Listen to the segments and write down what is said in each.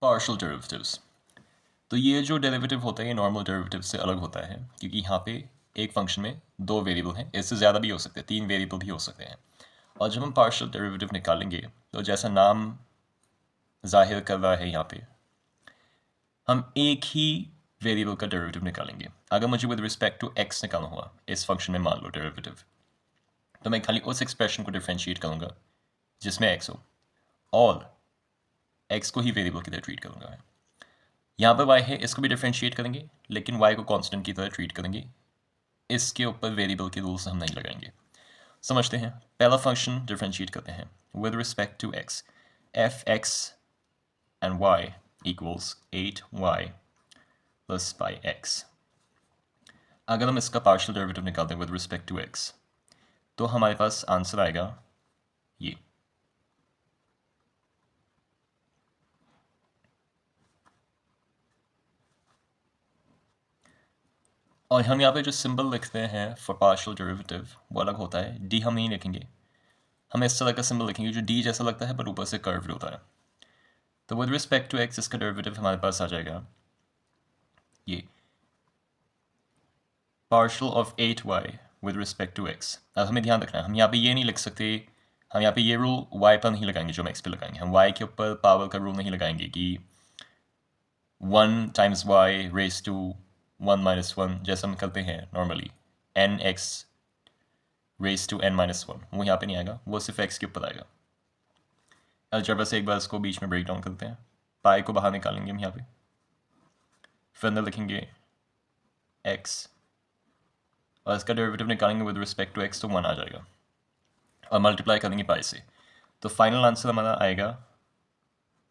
Partial derivatives. तो ये जो डेरिवेटिव होता है ये नॉर्मल डेरिवेटिव से अलग होता है क्योंकि यहाँ पे एक फंक्शन में दो वेरिएबल हैं, इससे ज़्यादा भी हो सकते हैं, तीन वेरिएबल भी हो सकते हैं। और जब हम पार्शियल डेरिवेटिव निकालेंगे तो जैसा नाम जाहिर कर रहा है यहाँ पे, हम एक ही वेरिएबल का डेरिवेटिव निकालेंगे। अगर मुझे विद रिस्पेक्ट टू एक्स निकालना हुआ इस फंक्शन में, मान लो डेरिवेटिव, तो मैं खाली उस एक्सप्रेशन को डिफ्रेंशिएट करूँगा जिसमें एक्स हो, और एक्स को ही वेरिएबल की तरह ट्रीट करूँगा। यहाँ पर y है, इसको भी डिफ्रेंशिएट करेंगे लेकिन y को कांस्टेंट की तरह ट्रीट करेंगे, इसके ऊपर वेरिएबल के रूल्स हम नहीं लगाएंगे। समझते हैं। पहला फंक्शन डिफ्रेंशिएट करते हैं with respect to x, F X and y इक्वल्स 8y प्लस पाई एक्स। अगर हम इसका पार्शियल डेरिवेटिव निकालते हैं विद रिस्पेक्ट टू x तो हमारे पास आंसर आएगा ये। और हम यहाँ पे जो सिंबल लिखते हैं फॉर पार्शियल डेरिवेटिव वो अलग होता है, डी हम नहीं लिखेंगे, हम इस तरह का सिंबल लिखेंगे जो डी जैसा लगता है पर ऊपर से कर्व्ड होता है। तो विद रिस्पेक्ट टू एक्स इसका डेरिवेटिव हमारे पास आ जाएगा ये partial of 8y with respect to x. अब हमें ध्यान रखना है, हम यहाँ पे ये नहीं लिख सकते, हम यहाँ पे ये रूल y पर नहीं लगाएंगे जो हम x पे लगाएंगे। हम y के ऊपर पावर का रूल नहीं लगाएंगे कि 1 times y raise to 1 minus 1 जैसा हम करते हैं normally, n x raise to n minus 1, वो यहाँ पे नहीं आएगा, वो सिर्फ x के ऊपर आएगा। अलजेब्रा से एक बार इसको बीच में ब्रेक डाउन करते हैं। पाई को बाहर निकालेंगे हम यहाँ पे, फिर अंदर लिखेंगे x और इसका डेरिवेटिव निकालेंगे विद रिस्पेक्ट टू x तो 1 आ जाएगा और मल्टीप्लाई करेंगे पाई से, तो फाइनल आंसर हमारा आएगा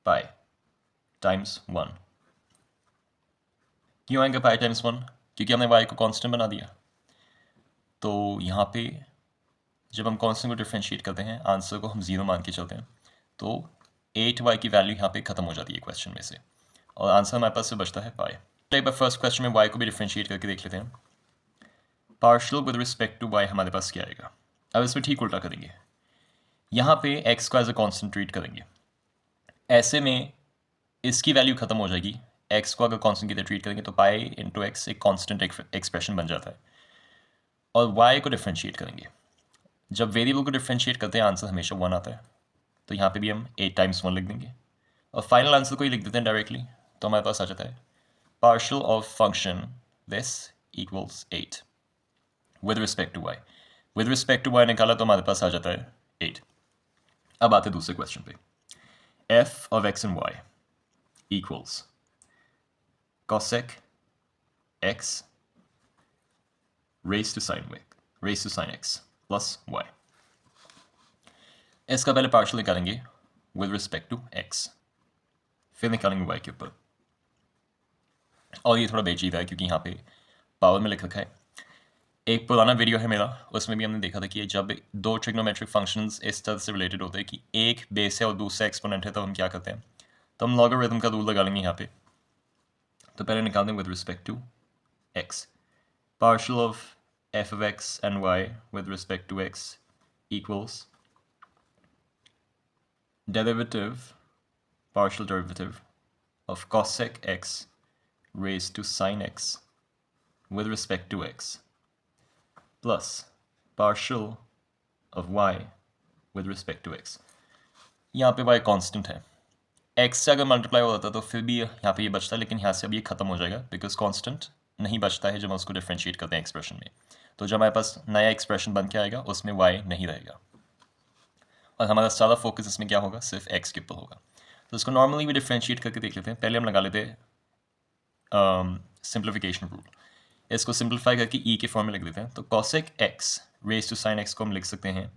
पाई टाइम्स 1। क्यों आएगा पाई टाइम्स 1? क्योंकि हमने y को कांस्टेंट बना दिया। तो यहाँ पे जब हम कांस्टेंट को डिफ्रेंशिएट करते हैं आंसर को हम 0 मान के चलते हैं, तो 8y की वैल्यू यहाँ पे ख़त्म हो जाती है क्वेश्चन में से और आंसर हमारे पास से बचता है पाई। एक बार फर्स्ट क्वेश्चन में y को भी डिफ्रेंशिएट करके देख लेते हैं। Partial with respect to y हमारे पास क्या आएगा। अब इसमें ठीक उल्टा करेंगे, यहाँ पे x को एज अ कांस्टेंट ट्रीट करेंगे, ऐसे में इसकी वैल्यू खत्म हो जाएगी। x को अगर कांस्टेंट की तरह ट्रीट करेंगे तो पाई इंटू एक्स एक कांस्टेंट एक्सप्रेशन बन जाता है, और y को डिफ्रेंशिएट करेंगे, जब वेरिएबल को डिफ्रेंशिएट करते हैं आंसर हमेशा 1 आता है, तो यहाँ पे भी हम 8 टाइम्स 1 लिख देंगे और फाइनल आंसर को ही लिख देते हैं डायरेक्टली, तो हमारे पास आ जाता है partial of function this equals 8 with respect to y। With respect to y निकाला तो हमारे पास आ जाता है 8। अब आते हैं दूसरे क्वेश्चन पे। f of x and y equals cosec x raised to sin x plus y। इसका पहले पार्शियल निकालेंगे विद रिस्पेक्ट टू x, फिर निकालेंगे y के ऊपर। और ये थोड़ा पेचीदा है क्योंकि यहाँ पे पावर में लिख रखा है। एक पुराना वीडियो है मेरा, उसमें भी हमने देखा था कि जब दो ट्रिग्नोमेट्रिक फंक्शंस इस तरह से रिलेटेड होते हैं कि एक बेस है और दूसरा एक्सपोनेंट है, तो हम क्या करते हैं, तो हम लॉगरिथम का रूल लगा लेंगे यहाँ पे। तो पहले निकाल दें with respect to x, partial of f of x and y with respect to x equals derivative, partial derivative of cosec x raised to sin x with respect to x plus partial of y with respect to x। यहाँ पे y constant है, x से अगर multiply हो जाता तो फिर भी यहाँ पे ये बचता है, लेकिन यहाँ से अब ये खत्म हो जाएगा बिकॉज कांस्टेंट नहीं बचता है जब हम उसको डिफ्रेंशिएट करते हैं एक्सप्रेशन में। तो जब हमारे पास नया एक्सप्रेशन बन के आएगा उसमें y नहीं रहेगा और हमारा सारा फोकस इसमें क्या होगा, सिर्फ x के ऊपर होगा। तो इसको नॉर्मली भी डिफ्रेंशिएट करके देख लेते हैं। पहले हम लगा लेते हैं सिंप्लीफिकेशन रूल, इसको सिंप्लीफाई करके e के फॉर्म में लिख देते हैं। तो cosec x raise to sin x को हम लिख सकते हैं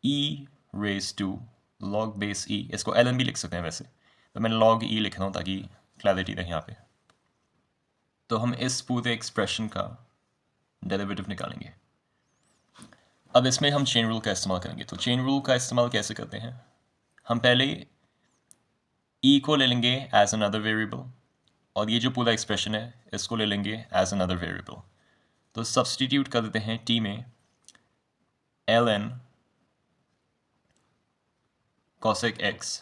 e raise to log base e, इसको ln भी लिख सकते हैं वैसे, तो मैं log e लिख रहा हूँ ताकि क्लैरिटी रहे यहाँ पे। तो हम इस पूरे एक्सप्रेशन का डेरिवेटिव निकालेंगे। अब इसमें हम चेन रूल का इस्तेमाल करेंगे। तो चेन रूल का इस्तेमाल कैसे करते हैं, हम पहले e को ले लेंगे एज अनदर वेरिएबल और ये जो पूरा एक्सप्रेशन है इसको ले लेंगे एज अनदर वेरिएबल। तो सब्सटीट्यूट कर देते हैं t में ln cosec x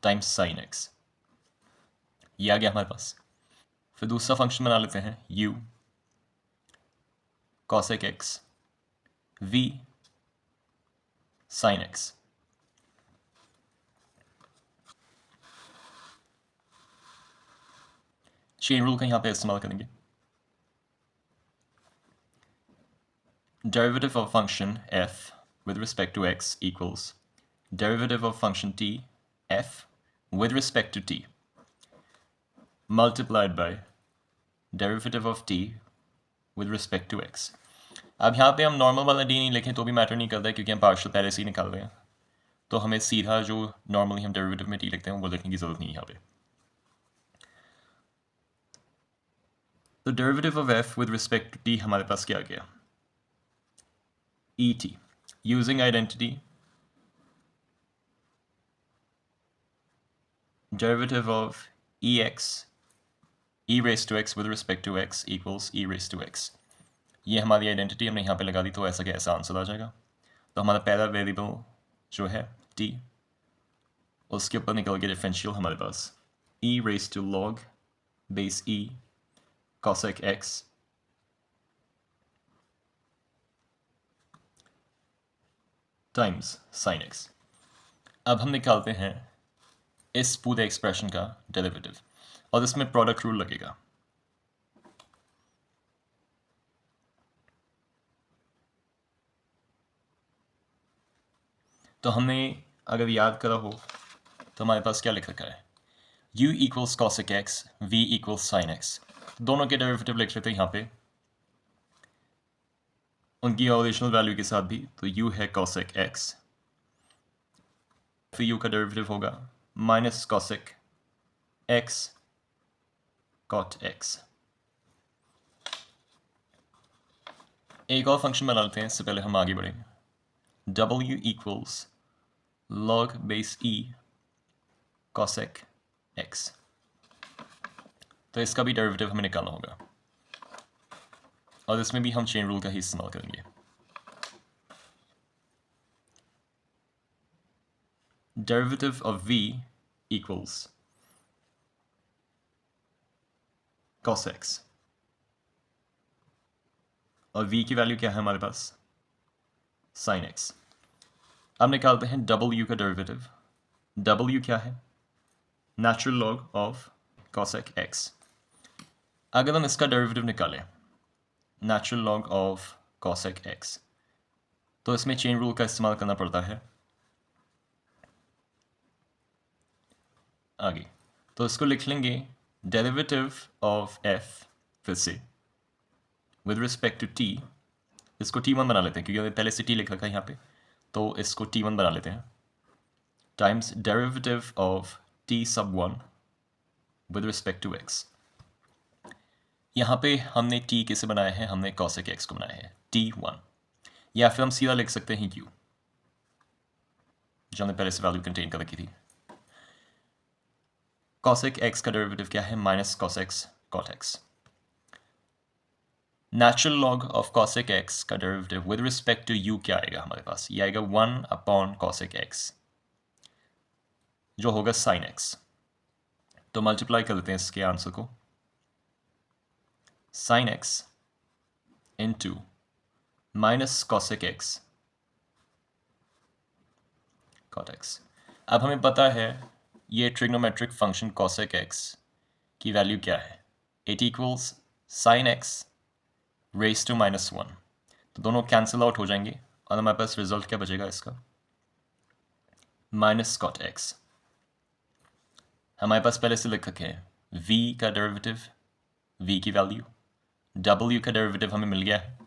times sin x। ये आ गया हमारे पास। फिर दूसरा फंक्शन बना लेते हैं u cosec x v sin x। Chain rule का यहाँ पे इस्तेमाल करेंगे। Derivative of function f with respect to x equals derivative of function t f with respect to t multiplied by derivative of t with respect to x। अब यहाँ पे हम normal वाला डी नहीं लिखें तो भी मैटर नहीं करता क्योंकि हम पार्शियल पहले से ही निकाल रहे हैं, तो हमें सीधा जो नॉर्मली हम डेरिवेटिव में टी लिखते हैं वो लिखने की ज़रूरत नहीं है यहाँ पे। तो derivative of F with respect to T हमारे पास क्या आ गया, E T using identity derivative of E X E raise to X with respect to X equals E raise to X. ये हमारी आइडेंटिटी हमने यहाँ पे लगा दी, तो ऐसा क्या ऐसा आंसर आ जाएगा। तो हमारा पहला वेरिएबल जो है t, उसके ऊपर निकल गया डिफरेंशियल हमारे पास e raise to log base e cosec x times sin x। अब हम निकालते हैं इस पूरे एक्सप्रेशन का डेरिवेटिव और इसमें प्रोडक्ट रूल लगेगा। तो हमने अगर याद करा हो तो हमारे पास क्या लिख रखा है, u equals cosec x v equals sin x। दोनों के डेरिवेटिव लिख लेते हैं यहाँ पे उनकी ओरिजिनल वैल्यू के साथ भी। तो u है cosec x, फिर u का डेरिवेटिव होगा minus cosec x cot x। एक और फंक्शन बना लेते हैं, इससे पहले हम आगे बढ़ेंगे। w equals log base e cosec x। तो इसका भी डेरिवेटिव हमें निकालना होगा और इसमें भी हम चेन रूल का ही इस्तेमाल करेंगे। Derivative of v equals cos x और v की वैल्यू क्या है हमारे पास, sin x। अब निकालते हैं w का डेरिवेटिव। w क्या है, natural log of cosec x। अगर हम इसका डेरिवेटिव निकालें natural log of cosec x तो इसमें चेन रूल का इस्तेमाल करना पड़ता है आगे। तो इसको लिख लेंगे डेरिवेटिव ऑफ f फिर से विद रिस्पेक्ट टू t, इसको t1 बना लेते हैं क्योंकि हमें पहले से t लिख रखा है यहाँ पे, तो इसको t1 बना लेते हैं टाइम्स डेरिवेटिव ऑफ t सब 1 विद रिस्पेक्ट टू x। यहाँ पे हमने t किसे बनाया है, हमने cosec x को बनाया है t1, या फिर हम सीधा लिख सकते हैं u जो हमने पहले से वैल्यू कंटेन कर रखी थी। cosec x का डेरिवेटिव क्या है, minus cos x cot x। Natural log of cosec x का derivative with respect to u क्या आएगा हमारे पास, ये आएगा 1 अपॉन cosec x जो होगा sin x। तो मल्टीप्लाई कर लेते हैं इसके आंसर को, sin x into minus cosec x cot x। अब हमें पता है ये ट्रिग्नोमेट्रिक फंक्शन cosec x की वैल्यू क्या है, it equals sin x raise to minus 1। तो दोनों कैंसिल आउट हो जाएंगे और हमारे पास रिजल्ट क्या बचेगा इसका, माइनस cot x। हमारे पास पहले से लिख रखे हैं v का डेरिवेटिव, v की वैल्यू, w का डेरिवेटिव हमें मिल गया है,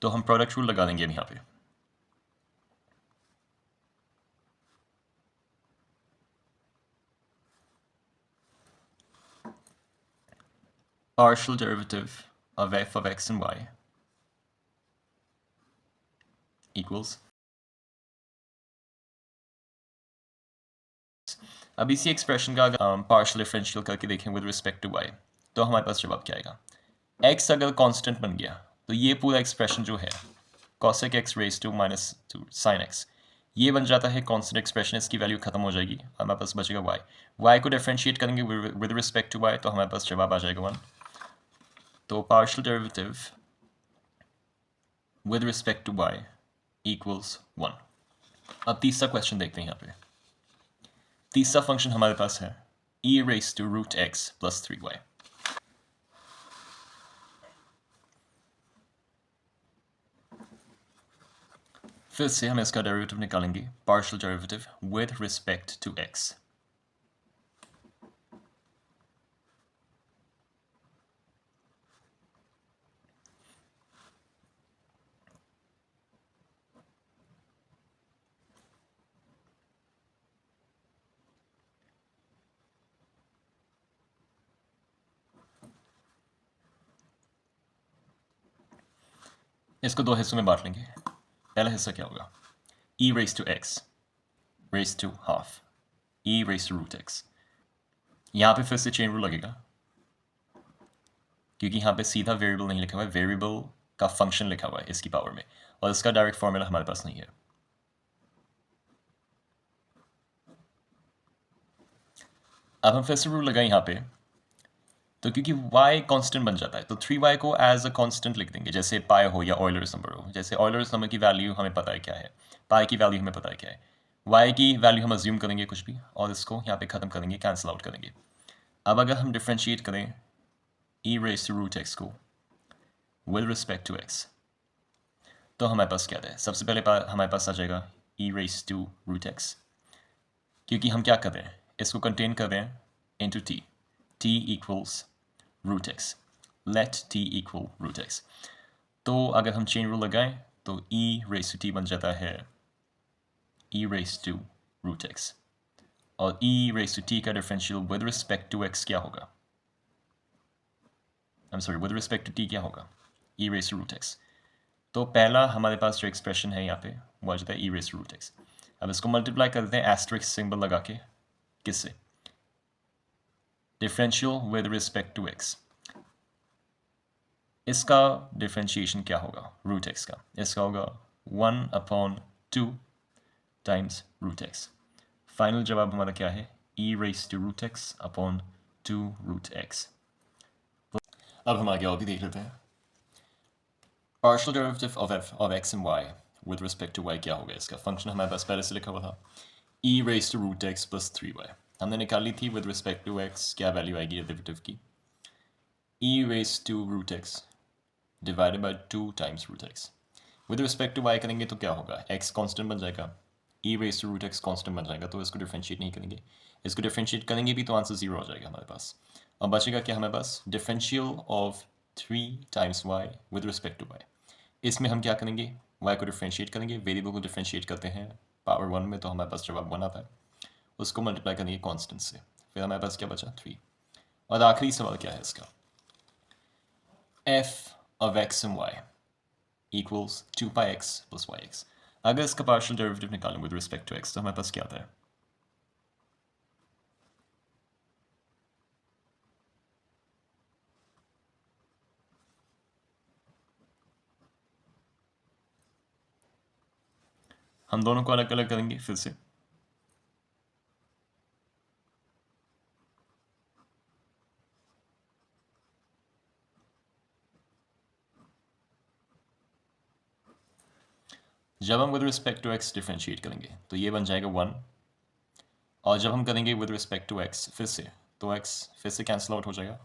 तो हम प्रोडक्ट रूल लगा देंगे अब यहाँ पे। Partial derivative of f of x and y equals, अब इसी एक्सप्रेशन का अगर पार्शियल डिफरेंशियल करके देखें विद रिस्पेक्ट टू y तो हमारे पास जवाब क्या आएगा, x अगर कांस्टेंट बन गया तो ये पूरा एक्सप्रेशन जो है cosec x raise to minus two sin x ये बन जाता है कांस्टेंट एक्सप्रेशन, इसकी वैल्यू खत्म हो जाएगी, हमारे पास बचेगा y। y को डिफरेंशिएट करेंगे विद रिस्पेक्ट टू y, तो हमारे पास जवाब आ जाएगा 1। तो partial derivative with respect to y equals 1। अब तीसरा क्वेश्चन देखते हैं यहाँ पे। तीसरा फंक्शन हमारे पास है e raised to root x plus 3y। फिर से हम इसका डेरिवेटिव निकालेंगे, partial derivative with respect to x। इसको दो हिस्सों में बांट लेंगे। पहला हिस्सा क्या होगा, e raised to x raised to half e raised to root x। यहाँ पे फिर से चेन रूल लगेगा, क्योंकि यहाँ पे सीधा वेरिएबल नहीं लिखा हुआ है, वेरिएबल का फंक्शन लिखा हुआ है इसकी पावर में, और इसका डायरेक्ट फॉर्मूला हमारे पास नहीं है। अब हम फिर से रूल लगाएं यहाँ पे, तो क्योंकि y कांस्टेंट बन जाता है तो 3y को एज अ कांस्टेंट लिख देंगे, जैसे पाई हो या ऑयलर्स नंबर हो। जैसे ऑयलर्स नंबर की वैल्यू हमें पता है क्या है, पाई की वैल्यू हमें पता है क्या है, y की वैल्यू हम अज्यूम करेंगे कुछ भी, और इसको यहाँ पे ख़त्म करेंगे, कैंसिल आउट करेंगे। अब अगर हम डिफ्रेंशिएट करें e raised to root x को विद रिस्पेक्ट टू x, तो हमारे पास क्या है, सबसे पहले हमारे पास आ जाएगा e raised to root x, क्योंकि हम क्या कर रहे हैं, इसको कंटेन कर रहे हैं into t equals root X, let t equal root X. तो अगर हम चेन रूल लगाएं तो e रेस टू t बन जाता है e raise to root X, और e रेस टू t का differential with respect to x क्या होगा, विद रिस्पेक्ट टू t क्या होगा, e raise to root X. तो पहला हमारे पास जो एक्सप्रेशन है यहाँ पे वो आ जाता है e raise to root X. अब इसको मल्टीप्लाई करते हैं एस्टेरिस्क सिंबल लगा के, किससे, differential with respect to x। इसका डिफ्रेंशिएशन क्या होगा रूट एक्स का, इसका होगा 1/2 टाइम्स रूट एक्स। फाइनल जवाब हमारा क्या है, e raised to root x upon 2 root X. अब हम आगे और भी देख लेते हैं। Partial derivative of x and y with respect to y क्या होगा, इसका फंक्शन हमारे पास पहले से लिखा हुआ था e raised to root x plus 3y। हमने निकाली थी विद रिस्पेक्ट टू x क्या वैल्यू आएगी डेरिवेटिव की, e raised to root x divided by 2 times root X. With respect to y करेंगे तो क्या होगा, x कांस्टेंट बन जाएगा, e raise to root X constant बन जाएगा, तो इसको डिफरेंशिएट नहीं करेंगे, इसको डिफरेंशिएट करेंगे भी तो आंसर 0 हो जाएगा हमारे पास। अब बचेगा क्या हमारे पास, differential of 3 times y with respect to y। इसमें हम क्या करेंगे, y को डिफरेंशिएट करेंगे, वेरिएबल को डिफरेंशिएट करते हैं पावर 1 में, तो हमारे पास जवाब 1 आता है, उसको मल्टीप्लाई करेंगे कॉन्स्टेंट से, फिर हमारे पास क्या बचा 3। और आखिरी सवाल क्या है इसका, f of x and y equals 2 pi x plus yx। अगर इसका पार्शियल डेरिवेटिव निकालें विद रिस्पेक्ट टू x तो हमारे पास क्या आता है, हम दोनों को अलग अलग करेंगे फिर से। जब हम with respect to x differentiate करेंगे तो ये बन जाएगा 1, और जब हम करेंगे विद रिस्पेक्ट टू x फिर से, तो x फिर से कैंसिल आउट हो जाएगा,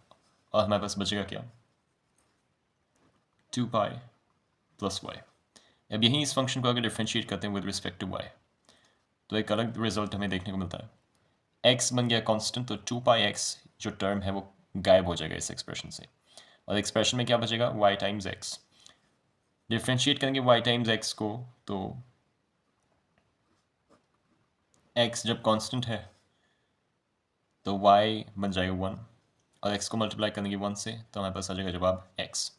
और हमारे पास बचेगा क्या 2 पाई प्लस y। अब यहीं इस फंक्शन को अगर डिफरेंशिएट करते हैं विद रिस्पेक्ट टू y तो एक अलग रिजल्ट हमें देखने को मिलता है, x बन गया कांस्टेंट, तो 2 पाई x जो टर्म है वो गायब हो जाएगा इस एक्सप्रेशन से, और एक्सप्रेशन में क्या बचेगा y टाइम्स x। डिफ्रेंशिएट करेंगे y टाइम्स x को, तो x जब कांस्टेंट है तो y बन जाएगा 1, और x को मल्टीप्लाई करेंगे 1 से, तो हमारे पास आ जाएगा जवाब x।